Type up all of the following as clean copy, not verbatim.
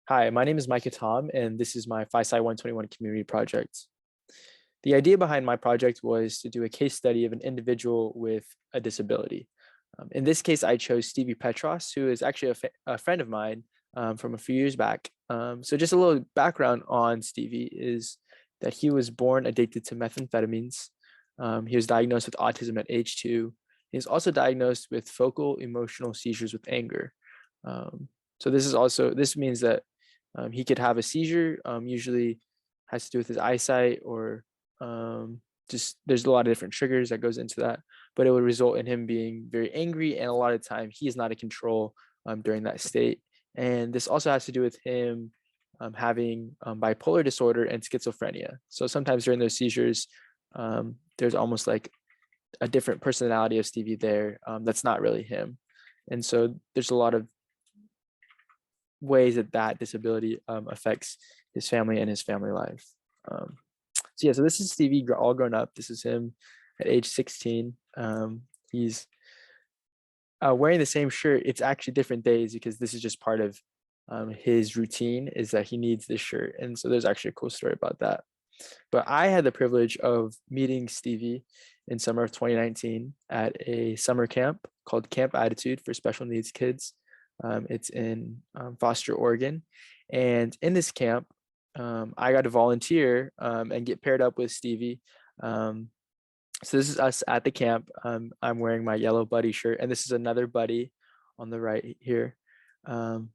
Hi, my name is Micah Tom, and this is my PS121 community project. The idea behind my project was to do a case study of an individual with a disability. In this case, I chose Stevie Petros, who is actually a friend of mine from a few years back. So just a little background on Stevie is that he was born addicted to methamphetamines. He was diagnosed with autism at age 2. He was also diagnosed with focal emotional seizures with anger. So this means that he could have a seizure, usually has to do with his eyesight or just there's a lot of different triggers that goes into that, but it would result in him being very angry, and a lot of time he is not in control during that state. And this also has to do with him having bipolar disorder and schizophrenia. So sometimes during those seizures, there's almost like a different personality of Stevie there that's not really him. And so there's a lot of ways that that disability affects his family and his family life. So this is Stevie all grown up. This is him at age 16. He's wearing the same shirt. It's actually different days because this is just part of his routine is that he needs this shirt. And so there's actually a cool story about that. But I had the privilege of meeting Stevie in summer of 2019 at a summer camp called Camp Attitude for special needs kids. It's in Foster, Oregon. And in this camp, I got to volunteer and get paired up with Stevie. So this is us at the camp. I'm wearing my yellow buddy shirt, and this is another buddy on the right here. And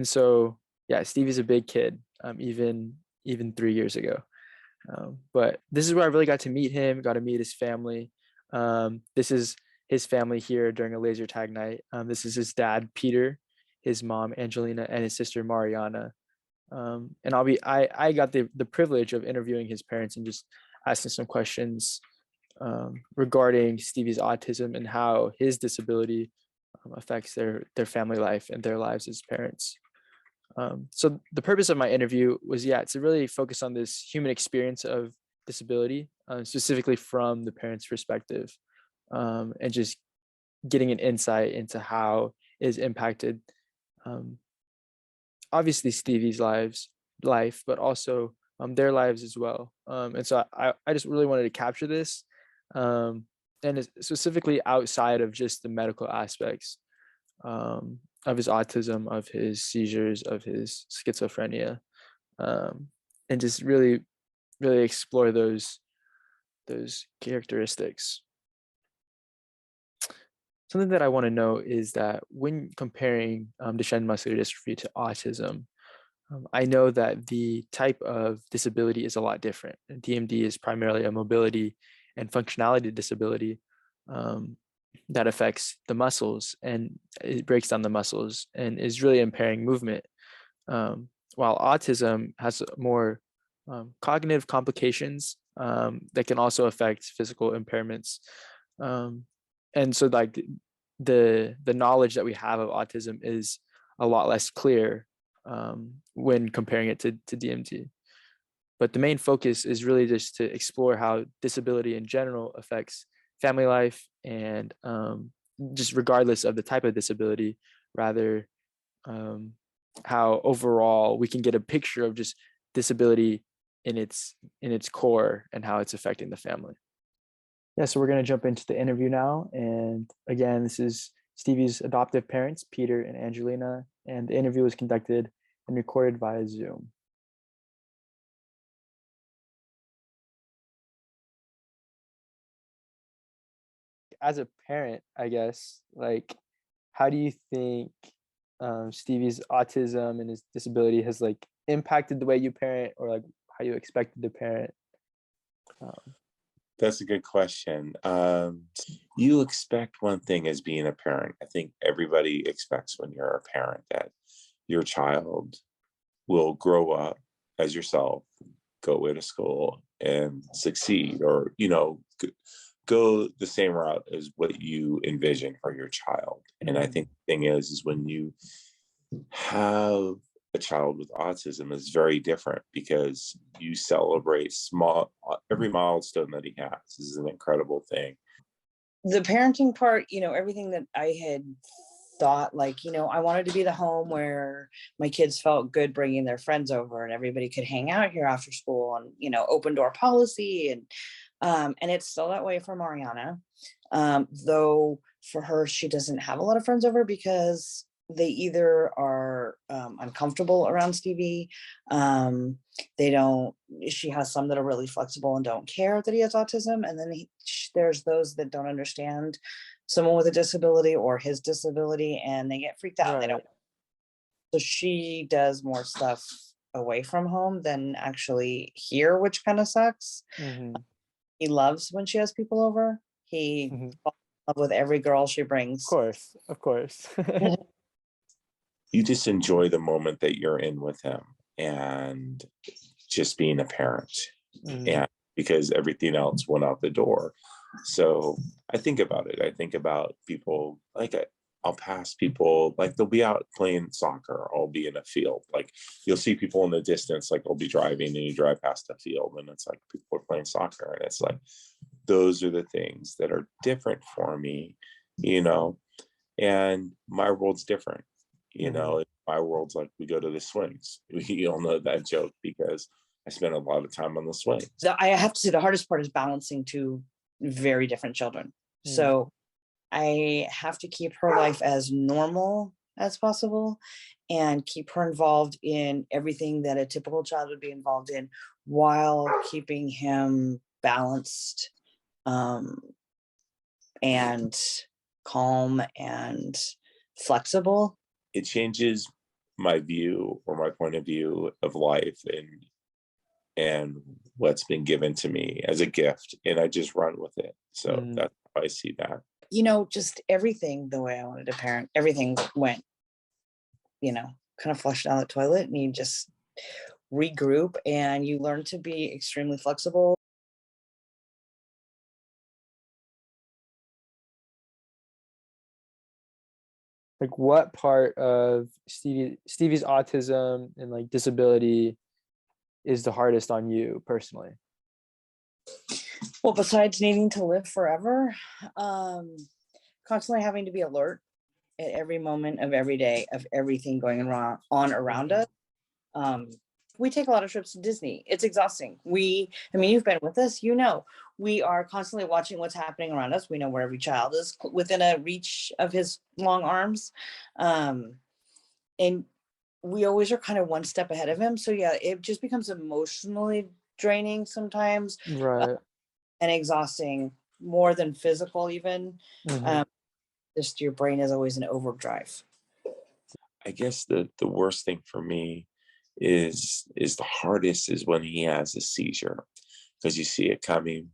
so, yeah, Stevie's a big kid, even 3 years ago. But this is where I really got to meet him, got to meet his family. This is his family here during a laser tag night. This is his dad, Peter, his mom, Angelina, and his sister, Mariana. And I got the privilege of interviewing his parents and just asking some questions regarding Stevie's autism and how his disability affects their family life and their lives as parents. So the purpose of my interview was, to really focus on this human experience of disability, specifically from the parents' perspective, and just getting an insight into how it is impacted, obviously Stevie's life, but also their lives as well. And so I just really wanted to capture this, and specifically outside of just the medical aspects of his autism, of his seizures, of his schizophrenia, and just really, really explore those characteristics. Something that I want to know is that when comparing Duchenne muscular dystrophy to autism, I know that the type of disability is a lot different. DMD is primarily a mobility and functionality disability that affects the muscles, and it breaks down the muscles and is really impairing movement. While autism has more cognitive complications that can also affect physical impairments. And so like the knowledge that we have of autism is a lot less clear when comparing it to DMD. But the main focus is really just to explore how disability in general affects family life, and just regardless of the type of disability, rather how overall we can get a picture of just disability in its core and how it's affecting the family. Yeah, so we're going to jump into the interview now. And again, this is Stevie's adoptive parents, Peter and Angelina, and the interview was conducted and recorded via Zoom. As a parent, I guess, like, how do you think Stevie's autism and his disability has like impacted the way you parent, or like how you expected to parent? That's a good question. You expect one thing as being a parent. I think everybody expects when you're a parent that your child will grow up as yourself, go away to school and succeed, or, go the same route as what you envision for your child. And I think the thing is when you have a child with autism is very different because you celebrate every milestone that he has. This is an incredible thing. The parenting part, everything that I had thought like, I wanted to be the home where my kids felt good bringing their friends over and everybody could hang out here after school, and open door policy, and it's still that way for Mariana. Though for her, she doesn't have a lot of friends over because they either are uncomfortable around Stevie. They don't, she has some that are really flexible and don't care that he has autism. And then there's those that don't understand someone with a disability or his disability, and they get freaked out. They don't. So she does more stuff away from home than actually here, which kind of sucks. He loves when she has people over. He falls in love with every girl she brings. Of course. You just enjoy the moment that you're in with him and just being a parent, and because everything else went out the door. So I think about it. I think about people, like I'll pass people, like they'll be out playing soccer. I'll be in a field. Like you'll see people in the distance, like I'll be driving and you drive past a field and it's like people are playing soccer. And it's like, those are the things that are different for me, and my world's different. My world's like, we go to the swings. You all know that joke because I spend a lot of time on the swings. I have to say the hardest part is balancing two very different children. So I have to keep her life as normal as possible and keep her involved in everything that a typical child would be involved in, while keeping him balanced and calm and flexible. It changes my view or my point of view of life and what's been given to me as a gift, and I just run with it. So that's how I see that. Just everything the way I wanted to parent, everything went, kind of flushed down the toilet, and you just regroup and you learn to be extremely flexible. Like, what part of Stevie's autism and like disability is the hardest on you personally? Well, besides needing to live forever, constantly having to be alert at every moment of every day of everything going on around us. We take a lot of trips to Disney. It's exhausting. You've been with us, we are constantly watching what's happening around us. We know where every child is within a reach of his long arms. And we always are kind of one step ahead of him. So yeah, it just becomes emotionally draining sometimes. Right. And exhausting, more than physical even. Just your brain is always in overdrive. I guess the worst thing for me is the hardest is when he has a seizure, because you see it coming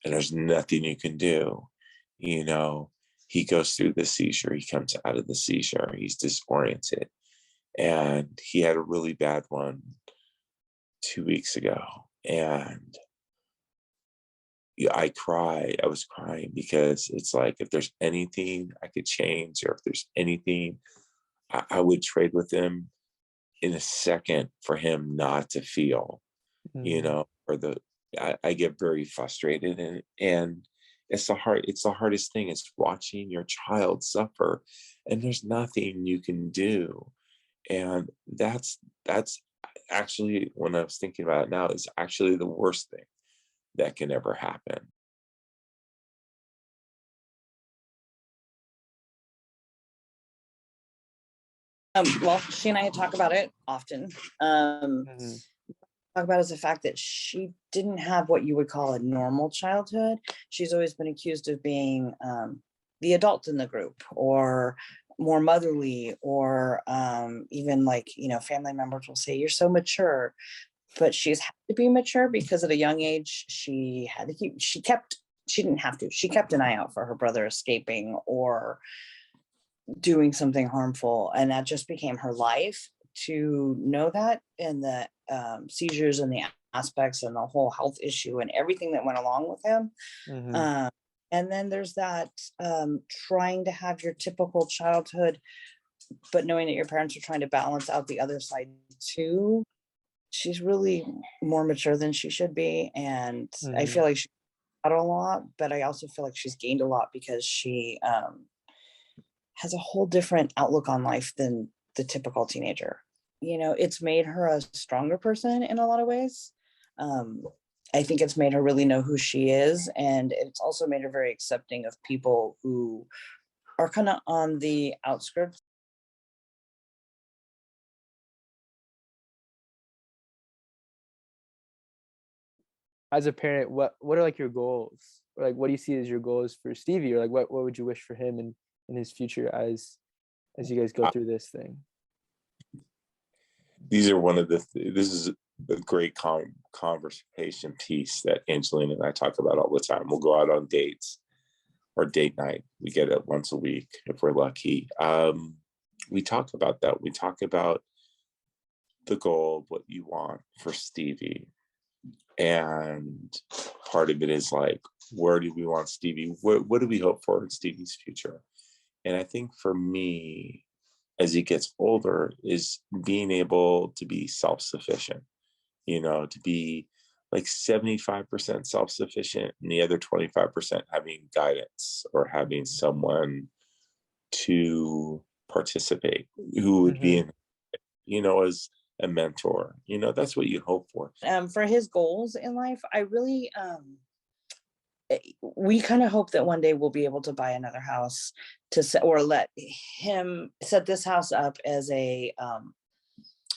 and there's nothing you can do. He goes through the seizure, he comes out of the seizure, he's disoriented, and he had a really bad one 2 weeks ago, and I was crying because it's like, if there's anything I could change, or if there's anything I would trade with him in a second for him not to feel, or I get very frustrated, and it's the hardest thing. It's watching your child suffer and there's nothing you can do. And that's actually, when I was thinking about it now, is actually the worst thing that can ever happen. Well, she and I talk about it often. Talk about is the fact that she didn't have what you would call a normal childhood. She's always been accused of being the adult in the group, or more motherly, or even like, family members will say, you're so mature. But she's had to be mature because at a young age, she didn't have to. She kept an eye out for her brother escaping or doing something harmful. And that just became her life, to know that, and the seizures and the aspects and the whole health issue and everything that went along with him. And then there's that trying to have your typical childhood, but knowing that your parents are trying to balance out the other side too. She's really more mature than she should be. And I feel like she's got a lot, but I also feel like she's gained a lot because she has a whole different outlook on life than the typical teenager. You know, it's made her a stronger person in a lot of ways. Um, I think it's made her really know who she is, and it's also made her very accepting of people who are kind of on the outskirts. As a parent, what are like your goals? Or like what do you see as your goals for Stevie? Or like what would you wish for him in his future as you guys go through this thing? These are one of the this is a great conversation piece that Angelina and I talk about all the time. We'll go out on dates or date night. We get it once a week if we're lucky. We talk about that. We talk about the goal of what you want for Stevie. And part of it is like, where do we want Stevie? What do we hope for in Stevie's future? And I think for me, as he gets older, is being able to be self-sufficient, to be like 75% self-sufficient and the other 25% having guidance or having someone to participate who would be as a mentor. That's what you hope for. For his goals in life, I really we kind of hope that one day we'll be able to buy another house or let him set this house up as a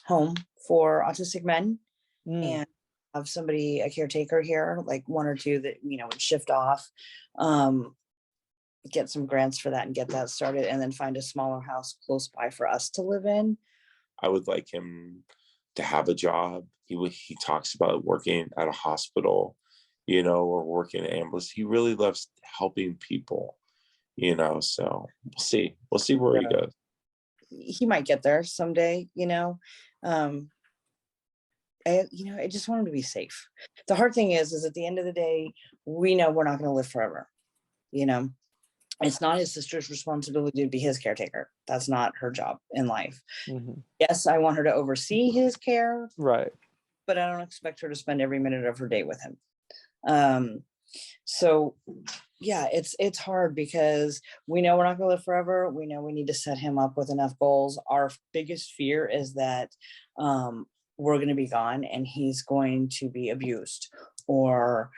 home for autistic men and have somebody, a caretaker here, like one or two that, would shift off, get some grants for that and get that started, and then find a smaller house close by for us to live in. I would like him to have a job. He talks about working at a hospital, or working in ambulance. He really loves helping people, so we'll see where he goes. He might get there someday, I just want him to be safe. The hard thing is at the end of the day, we know we're not going to live forever. It's not his sister's responsibility to be his caretaker. That's not her job in life. Yes, I want her to oversee his care, right? But I don't expect her to spend every minute of her day with him. So yeah, it's hard because we know we're not going to live forever. We know we need to set him up with enough goals. Our biggest fear is that we're going to be gone and he's going to be abused or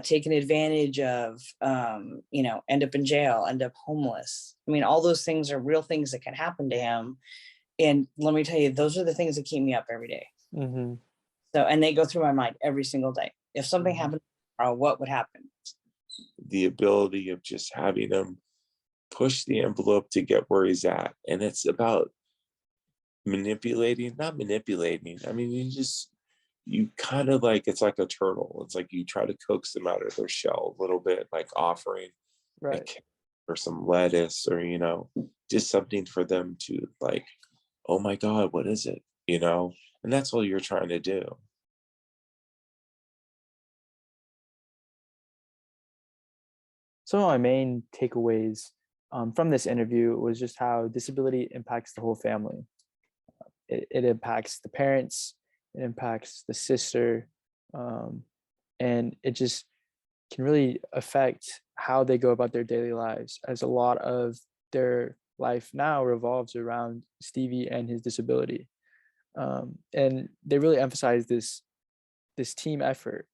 taken advantage of, end up in jail, end up homeless. I mean, all those things are real things that can happen to him. And let me tell you, those are the things that keep me up every day. So, and they go through my mind every single day. If something happened tomorrow, what would happen? The ability of just having him push the envelope to get where he's at. And it's about not manipulating. I mean, you kind of like, it's like a turtle. It's like you try to coax them out of their shell a little bit, like offering a carrot or some lettuce or, just something for them to like, oh my God, what is it? And that's all you're trying to do. Some of my main takeaways from this interview was just how disability impacts the whole family. It impacts the parents, it impacts the sister, and it just can really affect how they go about their daily lives, as a lot of their life now revolves around Stevie and his disability. And they really emphasize this team effort,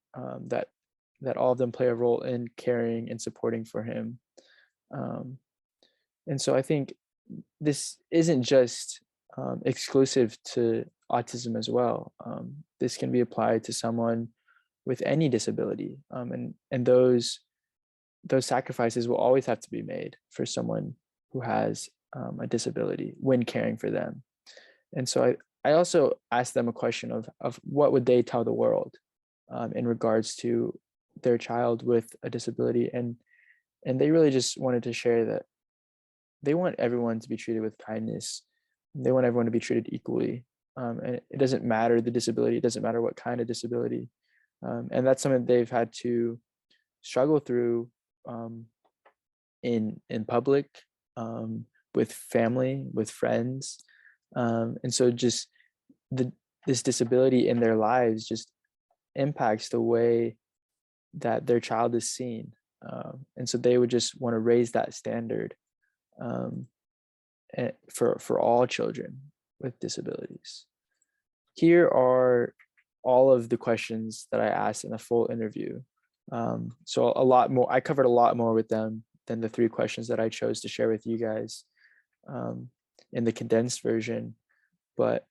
that all of them play a role in caring and supporting for him. And so I think this isn't just exclusive to autism as well. This can be applied to someone with any disability, and those sacrifices will always have to be made for someone who has a disability when caring for them. And so I also asked them a question of what would they tell the world in regards to their child with a disability, and they really just wanted to share that they want everyone to be treated with kindness. They want everyone to be treated equally, and it doesn't matter the disability. It doesn't matter what kind of disability, and that's something they've had to struggle through in public, with family, with friends, and so just this disability in their lives just impacts the way that their child is seen, and so they would just want to raise that standard. for all children with disabilities. Here are all of the questions that I asked in a full interview. So a lot more, I covered a lot more with them than the 3 questions that I chose to share with you guys in the condensed version. But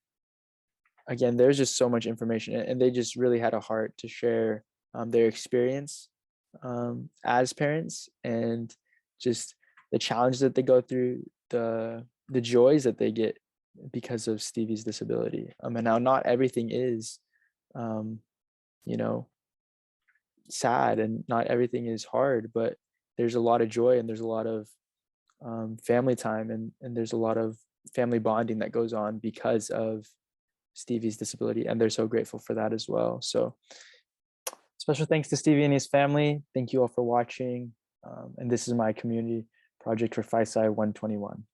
again, there's just so much information, and they just really had a heart to share their experience as parents, and just the challenge that they go through, the joys that they get because of Stevie's disability. And now not everything is, you know, sad, and not everything is hard, but there's a lot of joy, and there's a lot of family time, and there's a lot of family bonding that goes on because of Stevie's disability, and they're so grateful for that as well. So special thanks to Stevie and his family. Thank you all for watching. And this is my community project for FISI 121.